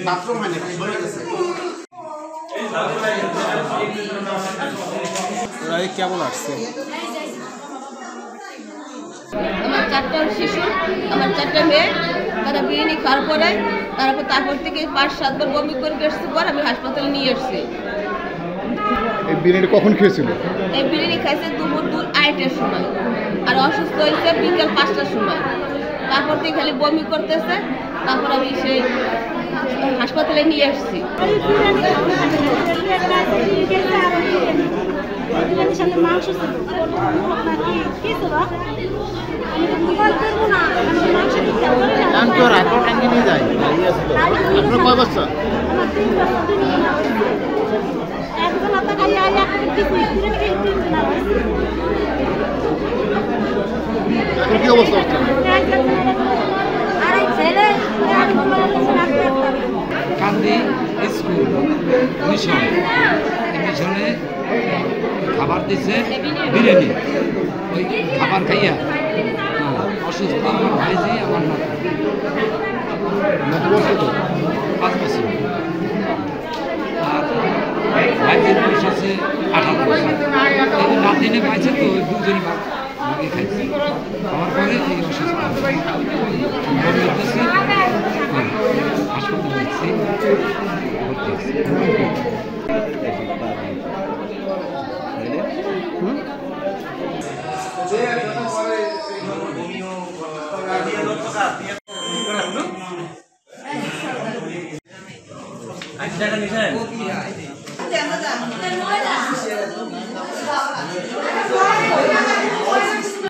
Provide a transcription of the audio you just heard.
Bathroom হয় না বলে গেছে ওরাই কেমন আসছে আমার 4টা শিশু আমার 4টা মেয়ে তারা বিরিয়ানি খাওয়ার পরে তারপর থেকে 5-7 বার বমি করে গেছে পর আমি হাসপাতালে নিয়ে আসছি। এই বিরিয়ানি কখন খেয়েছিল? এই বিরিয়ানি খাইছে দুপুর 2-2:30টার সময় আর অসুস্থ হয়েছে বিকাল 5টার সময়। তারপর থেকে খালি বমি করতেছে, তারপর আমি সেই হাসপাতালে নিয়ে আসছি। মাংস কি অবস্থা? কান্দি স্কুল মিশনে খাবার দিচ্ছে বিরিয়ানি, ওই খাবার খাইয়া অসুস্থ আমার ভাইজি আমার নাতি 5 বছর আর ভাইজির বয়স আছে 18 বছর। নাতিনে পাইছে তো দুজনে ভাগে খাইছে, খাওয়ার পরে এই অসুস্থ হাসপাতালে যাচ্ছি, ভর্তি